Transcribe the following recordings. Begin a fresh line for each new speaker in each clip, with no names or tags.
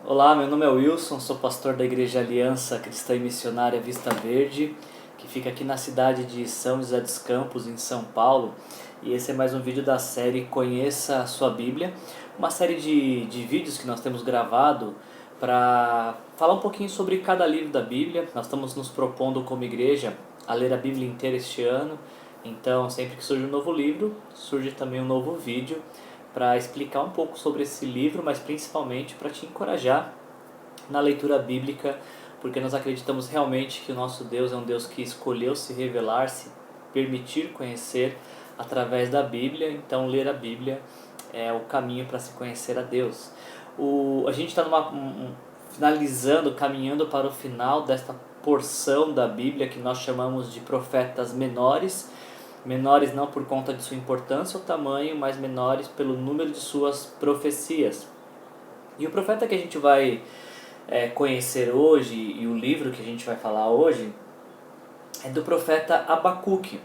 Olá, meu nome é Wilson, sou pastor da Igreja Aliança Cristã e Missionária Vista Verde, que fica aqui na cidade de São José dos Campos, em São Paulo. E esse é mais um vídeo da série Conheça a Sua Bíblia, uma série de vídeos que nós temos gravado para falar um pouquinho sobre cada livro da Bíblia. Nós estamos nos propondo como igreja a ler a Bíblia inteira este ano, então sempre que surge um novo livro, surge também um novo vídeo para explicar um pouco sobre esse livro, mas principalmente para te encorajar na leitura bíblica, porque nós acreditamos realmente que o nosso Deus é um Deus que escolheu se revelar, se permitir conhecer através da Bíblia. Então ler a Bíblia é o caminho para se conhecer a Deus. A gente está finalizando, caminhando para o final desta porção da Bíblia que nós chamamos de profetas menores. Menores não por conta de sua importância ou tamanho, mas menores pelo número de suas profecias. E o profeta que a gente vai conhecer hoje, e o livro que a gente vai falar hoje, é do profeta Abacuque.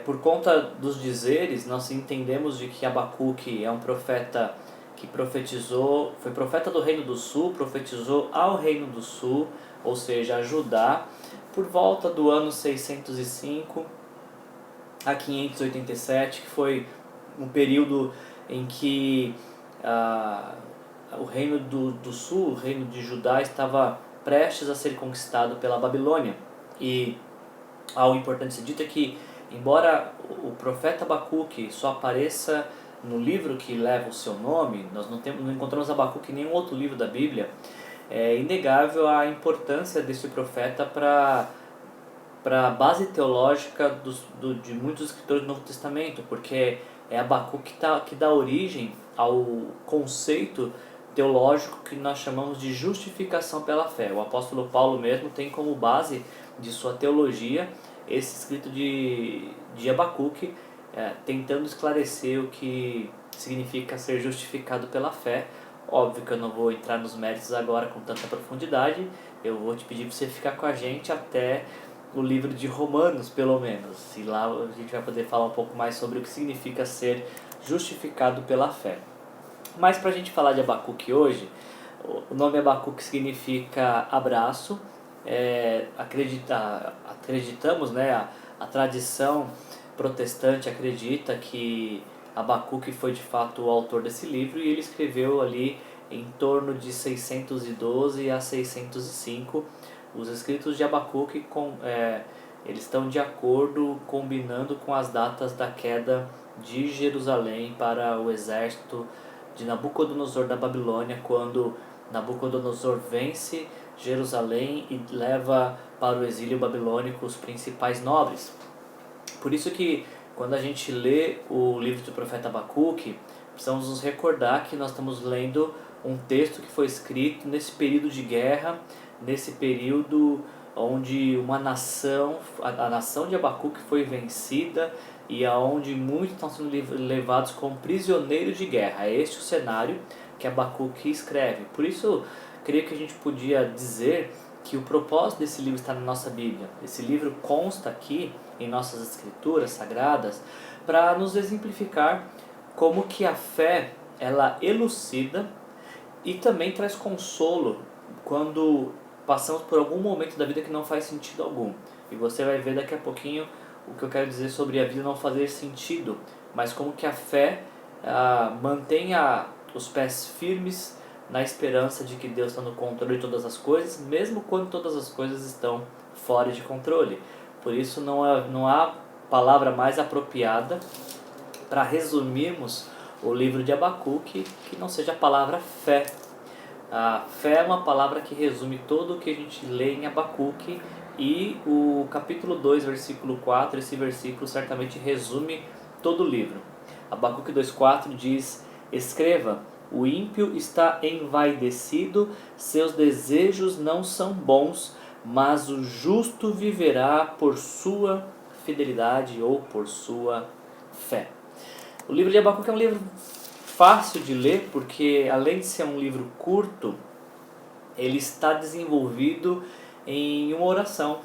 Por conta dos dizeres, nós entendemos de que Abacuque é um profeta que profetizou, foi profeta do Reino do Sul, profetizou ao Reino do Sul, ou seja, a Judá, por volta do ano 605 a 587, que foi um período em que o Reino do Sul, o Reino de Judá, estava prestes a ser conquistado pela Babilônia. E algo importante ser dito é que, embora o profeta Abacuque só apareça no livro que leva o seu nome, nós não encontramos Abacuque em nenhum outro livro da Bíblia, é inegável a importância desse profeta para a base teológica de muitos escritores do Novo Testamento, porque é Abacuque que dá origem ao conceito teológico que nós chamamos de justificação pela fé. O apóstolo Paulo mesmo tem como base de sua teologia esse escrito de Abacuque, tentando esclarecer o que significa ser justificado pela fé. Óbvio que eu não vou entrar nos méritos agora com tanta profundidade, eu vou te pedir para você ficar com a gente até o livro de Romanos, pelo menos. E lá a gente vai poder falar um pouco mais sobre o que significa ser justificado pela fé. Mas para a gente falar de Abacuque hoje, o nome Abacuque significa abraço. Acreditamos, né, a tradição protestante acredita que Abacuque foi de fato o autor desse livro, e ele escreveu ali em torno de 612 a 605. Os escritos de Abacuque eles estão de acordo, combinando com as datas da queda de Jerusalém para o exército de Nabucodonosor da Babilônia, quando Nabucodonosor vence Jerusalém e leva para o exílio babilônico os principais nobres. Por isso que quando a gente lê o livro do profeta Abacuque, precisamos nos recordar que nós estamos lendo um texto que foi escrito nesse período de guerra, nesse período onde uma nação, a nação de Abacuque foi vencida e aonde muitos estão sendo levados como prisioneiros de guerra. É este o cenário que Abacuque escreve. Por isso, creio que a gente podia dizer que o propósito desse livro está na nossa Bíblia. Esse livro consta aqui em nossas escrituras sagradas para nos exemplificar como que a fé ela elucida e também traz consolo quando passamos por algum momento da vida que não faz sentido algum. E você vai ver daqui a pouquinho o que eu quero dizer sobre a vida não fazer sentido, mas como que a fé mantém os pés firmes na esperança de que Deus está no controle de todas as coisas, mesmo quando todas as coisas estão fora de controle. Por isso não há palavra mais apropriada para resumirmos o livro de Abacuque que não seja a palavra fé. A fé é uma palavra que resume tudo o que a gente lê em Abacuque, e o capítulo 2, versículo 4, esse versículo certamente resume todo o livro. Abacuque 2,4 diz: escreva, o ímpio está envaidecido, seus desejos não são bons, mas o justo viverá por sua fidelidade ou por sua fé. O livro de Abacuque é um livro fácil de ler, porque além de ser um livro curto, ele está desenvolvido em uma oração,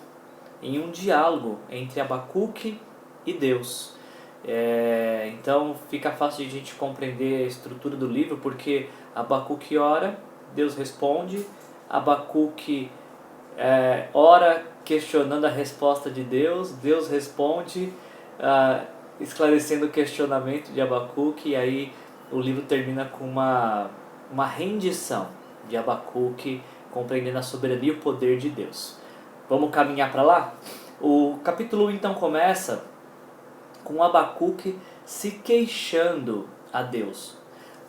em um diálogo entre Abacuque e Deus. Então fica fácil de a gente compreender a estrutura do livro, porque Abacuque ora Deus responde. Abacuque ora questionando a resposta de Deus, Deus responde esclarecendo o questionamento de Abacuque, e aí o livro termina com uma rendição de Abacuque, compreendendo a soberania e o poder de Deus. Vamos caminhar para lá? O capítulo 1 então começa com Abacuque se queixando a Deus.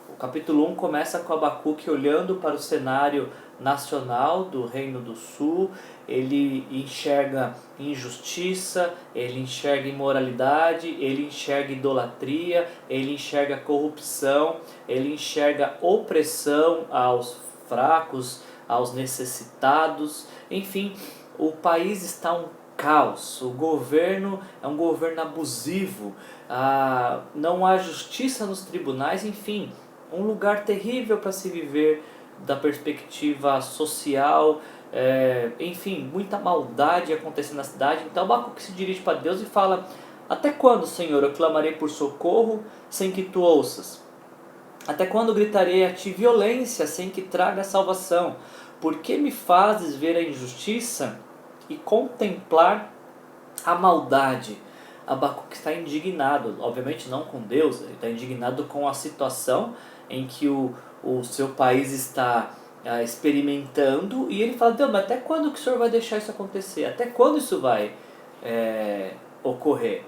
O capítulo 1 começa com Abacuque olhando para o cenário nacional do Reino do Sul. Ele enxerga injustiça, ele enxerga imoralidade, ele enxerga idolatria, ele enxerga corrupção, ele enxerga opressão aos fracos, aos necessitados. Enfim, o país está um caos, o governo é um governo abusivo, não há justiça nos tribunais, enfim, um lugar terrível para se viver da perspectiva social, enfim, muita maldade acontecendo na cidade. Então Abacuque se dirige para Deus e fala: até quando, Senhor, eu clamarei por socorro sem que tu ouças? Até quando gritarei a ti violência sem que traga salvação? Por que me fazes ver a injustiça e contemplar a maldade? Abacuque está indignado, obviamente não com Deus, ele está indignado com a situação em que o seu país está experimentando, e ele fala: Deus, mas até quando que o Senhor vai deixar isso acontecer? Até quando isso vai ocorrer?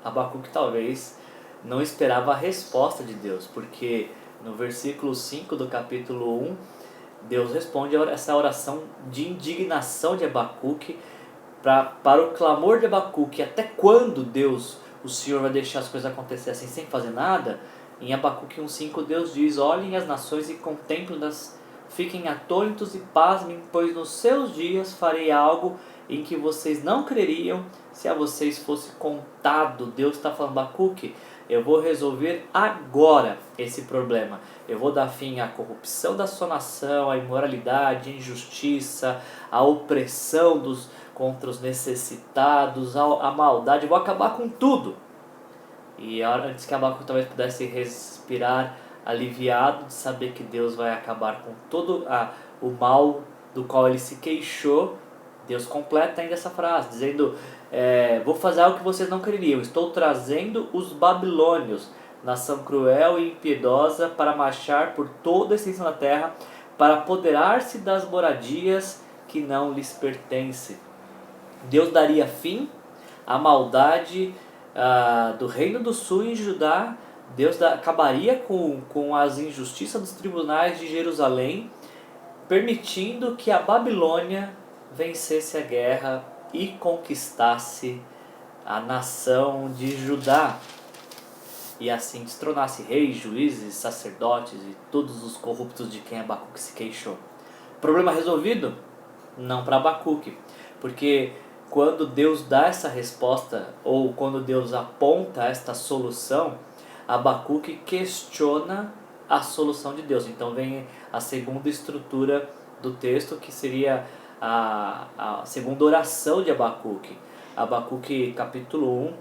Abacuque talvez não esperava a resposta de Deus, porque no versículo 5 do capítulo 1, Deus responde essa oração de indignação de Abacuque para o clamor de Abacuque. Até quando, Deus, o Senhor vai deixar as coisas acontecer assim sem fazer nada? Em Abacuque 1,5 Deus diz: olhem as nações e contemplem-nas, fiquem atônitos e pasmem, pois nos seus dias farei algo em que vocês não creriam se a vocês fosse contado. Deus está falando: Abacuque, eu vou resolver agora esse problema. Eu vou dar fim à corrupção da sua nação, à imoralidade, à injustiça, à opressão contra os necessitados, à maldade. Eu vou acabar com tudo. E antes que Abacuque talvez pudesse respirar aliviado de saber que Deus vai acabar com todo o mal do qual ele se queixou, Deus completa ainda essa frase, dizendo: vou fazer algo que vocês não creriam. Estou trazendo os babilônios, nação cruel e impiedosa, para marchar por toda a extensão da terra, para apoderar-se das moradias que não lhes pertencem. Deus daria fim à maldade do Reino do Sul em Judá. Deus acabaria com as injustiças dos tribunais de Jerusalém, permitindo que a Babilônia vencesse a guerra e conquistasse a nação de Judá, e assim destronasse reis, juízes, sacerdotes e todos os corruptos de quem Abacuque se queixou. Problema resolvido? Não para Abacuque, porque quando Deus dá essa resposta, ou quando Deus aponta esta solução, Abacuque questiona a solução de Deus. Então vem a segunda estrutura do texto, que seria a segunda oração de Abacuque. Abacuque capítulo 1,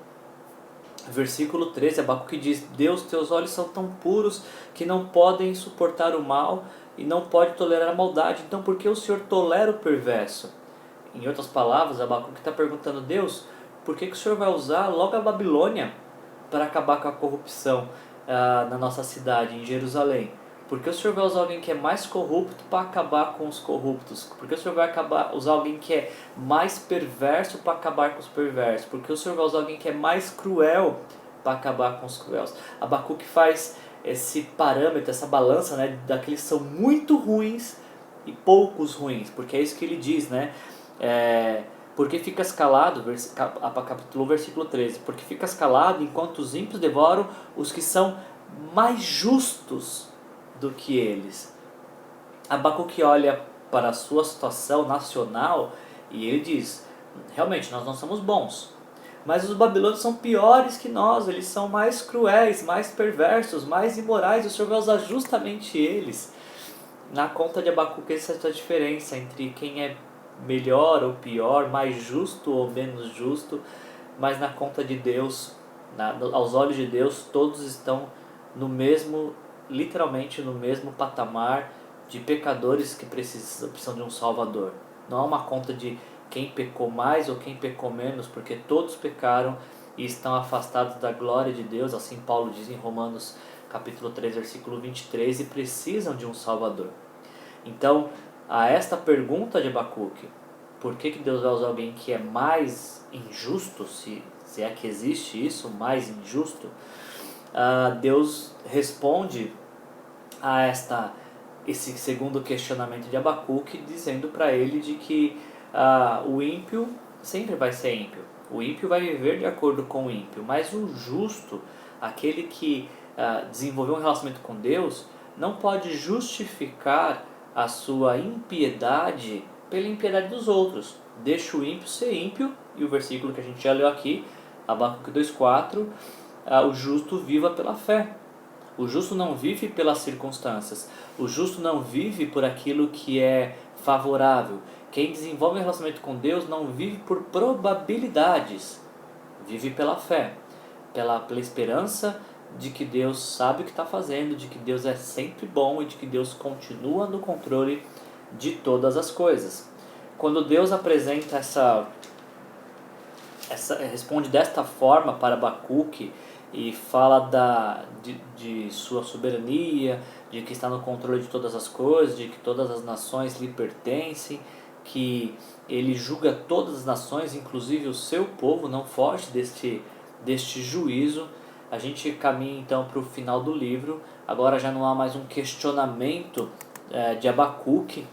versículo 13, Abacuque diz: Deus, teus olhos são tão puros que não podem suportar o mal e não pode tolerar a maldade. Então por que o Senhor tolera o perverso? Em outras palavras, Abacuque está perguntando: Deus, por que o Senhor vai usar logo a Babilônia para acabar com a corrupção na nossa cidade, em Jerusalém? Por que o Senhor vai usar alguém que é mais corrupto para acabar com os corruptos? Por que o Senhor vai usar alguém que é mais perverso para acabar com os perversos? Por que o Senhor vai usar alguém que é mais cruel para acabar com os cruéis? Abacuque faz esse parâmetro, essa balança, né, daqueles que são muito ruins e poucos ruins, porque é isso que ele diz, né? Porque ficas calado, capítulo 1, versículo 13, porque ficas calado enquanto os ímpios devoram os que são mais justos do que eles. Abacuque olha para a sua situação nacional e ele diz: realmente nós não somos bons, mas os babilônios são piores que nós, eles são mais cruéis, mais perversos, mais imorais, e o Senhor vai usar justamente eles. Na conta de Abacuque existe a diferença entre quem é melhor ou pior, mais justo ou menos justo, mas na conta de Deus, aos olhos de Deus, todos estão no mesmo, literalmente no mesmo patamar, de pecadores que precisam de um Salvador. Não é uma conta de quem pecou mais ou quem pecou menos, porque todos pecaram e estão afastados da glória de Deus, assim Paulo diz em Romanos capítulo 3, versículo 23, e precisam de um Salvador. Então, a esta pergunta de Abacuque, por que Deus vai usar alguém que é mais injusto, se é que existe isso, mais injusto, Deus responde a esse segundo questionamento de Abacuque, dizendo para ele de que o ímpio sempre vai ser ímpio. O ímpio vai viver de acordo com o ímpio, mas o justo, aquele que desenvolveu um relacionamento com Deus, não pode justificar a sua impiedade pela impiedade dos outros. Deixa o ímpio ser ímpio, e o versículo que a gente já leu aqui, Abacuque 2,4, o justo viva pela fé. O justo não vive pelas circunstâncias. O justo não vive por aquilo que é favorável. Quem desenvolve um relacionamento com Deus não vive por probabilidades. Vive pela fé. Pela esperança de que Deus sabe o que está fazendo, de que Deus é sempre bom e de que Deus continua no controle de todas as coisas. Quando Deus apresenta responde desta forma para Abacuque e fala de sua soberania, de que está no controle de todas as coisas, de que todas as nações lhe pertencem, que ele julga todas as nações, inclusive o seu povo, não foge deste juízo. A gente caminha então para o final do livro. Agora já não há mais um questionamento de Abacuque,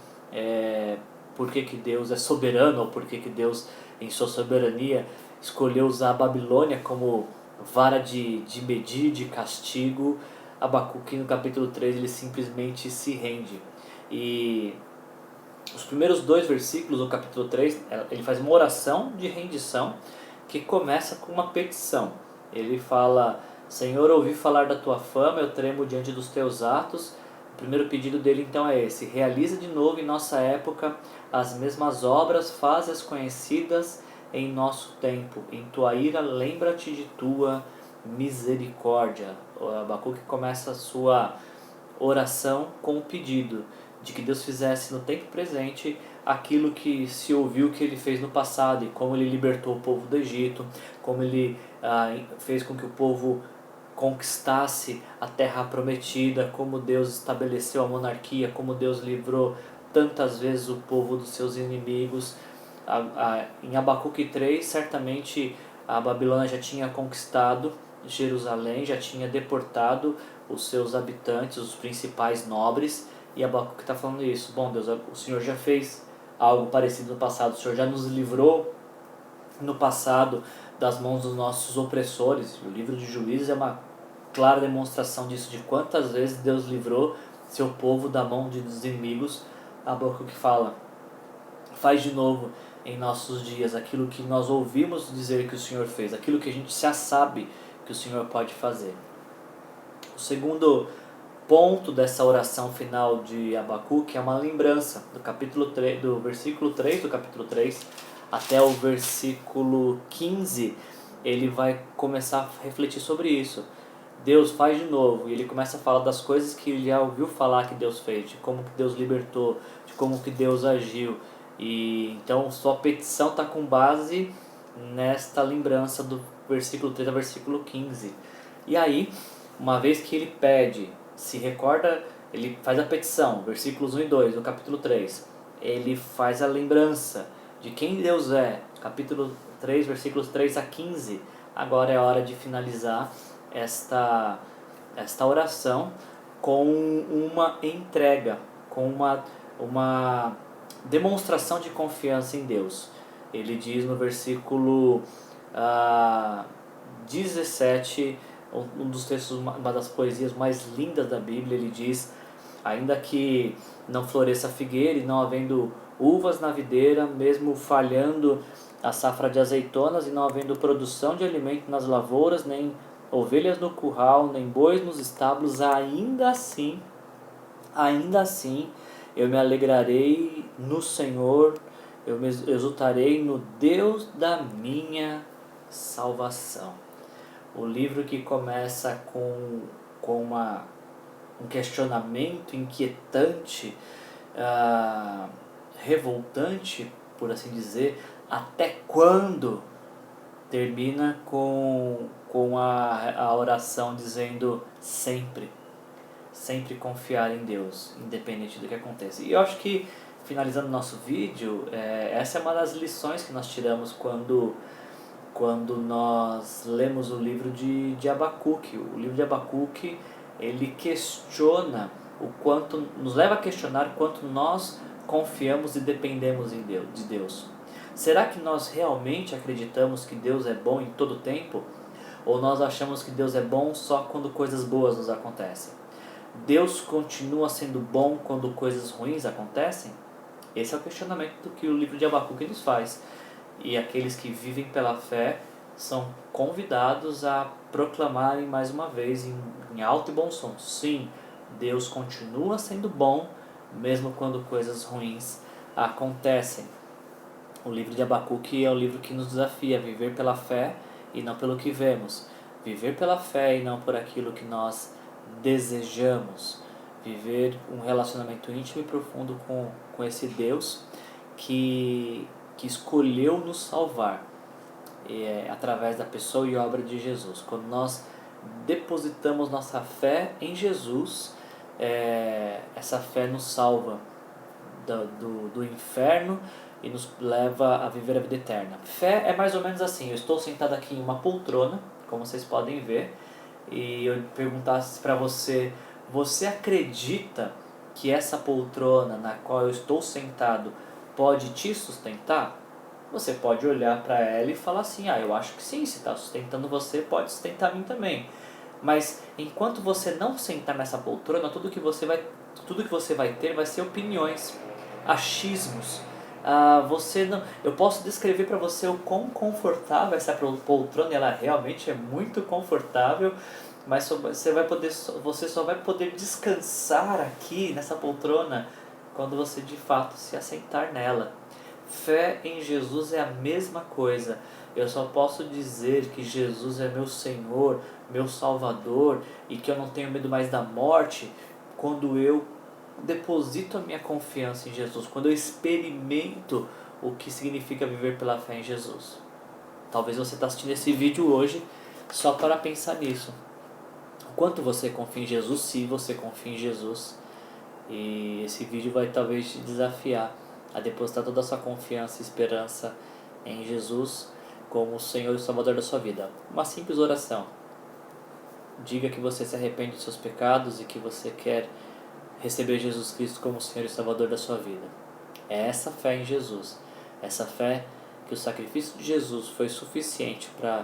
por que Deus é soberano, ou por que Deus, em sua soberania, escolheu usar a Babilônia como vara de medir, de castigo. Abacuque, no capítulo 3, ele simplesmente se rende. E os primeiros 2 versículos do capítulo 3, ele faz uma oração de rendição que começa com uma petição. Ele fala: Senhor, ouvi falar da tua fama, eu tremo diante dos teus atos. O primeiro pedido dele então é esse: realiza de novo em nossa época as mesmas obras, faz-as conhecidas em nosso tempo. Em tua ira, lembra-te de tua misericórdia. O Abacuque começa a sua oração com o pedido de que Deus fizesse no tempo presente aquilo que se ouviu que ele fez no passado, e como ele libertou o povo do Egito, como ele fez com que o povo conquistasse a terra prometida, como Deus estabeleceu a monarquia, como Deus livrou tantas vezes o povo dos seus inimigos. Em Abacuque 3, certamente a Babilônia já tinha conquistado Jerusalém, já tinha deportado os seus habitantes, os principais nobres, e Abacuque está falando isso. Bom, Deus, o Senhor já fez algo parecido no passado, o Senhor já nos livrou no passado das mãos dos nossos opressores. O livro de Juízes é uma clara demonstração disso, de quantas vezes Deus livrou seu povo da mão dos inimigos. Abacuque fala: faz de novo em nossos dias aquilo que nós ouvimos dizer que o Senhor fez, aquilo que a gente já sabe que o Senhor pode fazer. O segundo ponto dessa oração final de Abacuque é uma lembrança do capítulo 3, do versículo 3 do capítulo 3 até o versículo 15. Ele vai começar a refletir sobre isso. Deus faz de novo, e ele começa a falar das coisas que ele já ouviu falar que Deus fez, de como que Deus libertou, de como que Deus agiu. E então sua petição está com base nesta lembrança do versículo 3 ao versículo 15. E aí, uma vez que ele pede, se recorda, ele faz a petição, versículos 1 e 2 do capítulo 3. Ele faz a lembrança de quem Deus é, capítulo 3, versículos 3 a 15. Agora é a hora de finalizar esta oração com uma entrega, com uma demonstração de confiança em Deus. Ele diz no versículo 17, um dos textos, uma das poesias mais lindas da Bíblia, ele diz: ainda que não floresça a figueira e não havendo uvas na videira, mesmo falhando a safra de azeitonas e não havendo produção de alimento nas lavouras, nem ovelhas no curral, nem bois nos estábulos, ainda assim eu me alegrarei no Senhor, eu me exultarei no Deus da minha salvação. O livro que começa com uma um questionamento inquietante, revoltante, por assim dizer, até quando? Termina com a oração dizendo sempre. Sempre confiar em Deus, independente do que aconteça. E eu acho que, finalizando nosso vídeo, essa é uma das lições que nós tiramos quando nós lemos o livro de Abacuque. O livro de Abacuque, ele questiona o quanto, nos leva a questionar quanto nós confiamos e dependemos de Deus. Será que nós realmente acreditamos que Deus é bom em todo tempo? Ou nós achamos que Deus é bom só quando coisas boas nos acontecem? Deus continua sendo bom quando coisas ruins acontecem? Esse é o questionamento que o livro de Abacuque nos faz. E aqueles que vivem pela fé são convidados a proclamarem mais uma vez em alto e bom som: sim, Deus continua sendo bom mesmo quando coisas ruins acontecem. O livro de Abacuque é o livro que nos desafia a viver pela fé e não pelo que vemos. Viver pela fé e não por aquilo que nós desejamos. Viver um relacionamento íntimo e profundo com esse Deus que escolheu nos salvar através da pessoa e obra de Jesus. Quando nós depositamos nossa fé em Jesus, essa fé nos salva do inferno e nos leva a viver a vida eterna. Fé é mais ou menos assim: eu estou sentado aqui em uma poltrona, como vocês podem ver, e eu perguntasse para você: você acredita que essa poltrona na qual eu estou sentado pode te sustentar? Você pode olhar para ela e falar assim: eu acho que sim, se está sustentando você, pode sustentar a mim também. Mas enquanto você não sentar nessa poltrona, tudo que você vai ter vai ser opiniões, achismos. Você não, eu posso descrever para você o quão confortável essa poltrona, ela realmente é muito confortável, mas você só vai poder descansar aqui nessa poltrona quando você de fato se assentar nela. Fé em Jesus é a mesma coisa. Eu só posso dizer que Jesus é meu Senhor, meu Salvador, e que eu não tenho medo mais da morte quando eu deposito a minha confiança em Jesus, quando eu experimento o que significa viver pela fé em Jesus. Talvez você está assistindo esse vídeo hoje só para pensar nisso. O quanto você confia em Jesus, se você confia em Jesus. E esse vídeo vai talvez te desafiar a depositar toda a sua confiança e esperança em Jesus como o Senhor e Salvador da sua vida. Uma simples oração. Diga que você se arrepende dos seus pecados e que você quer receber Jesus Cristo como Senhor e Salvador da sua vida. É essa fé em Jesus, essa fé que o sacrifício de Jesus foi suficiente para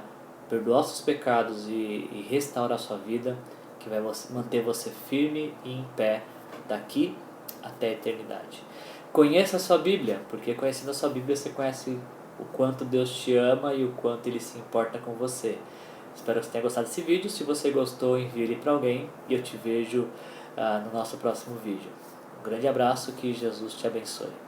perdoar seus pecados e restaurar a sua vida, que vai manter você firme e em pé daqui até a eternidade. Conheça a sua Bíblia, porque conhecendo a sua Bíblia você conhece o quanto Deus te ama e o quanto Ele se importa com você. Espero que você tenha gostado desse vídeo. Se você gostou, envie ele para alguém e eu te vejo no nosso próximo vídeo. Um grande abraço, que Jesus te abençoe.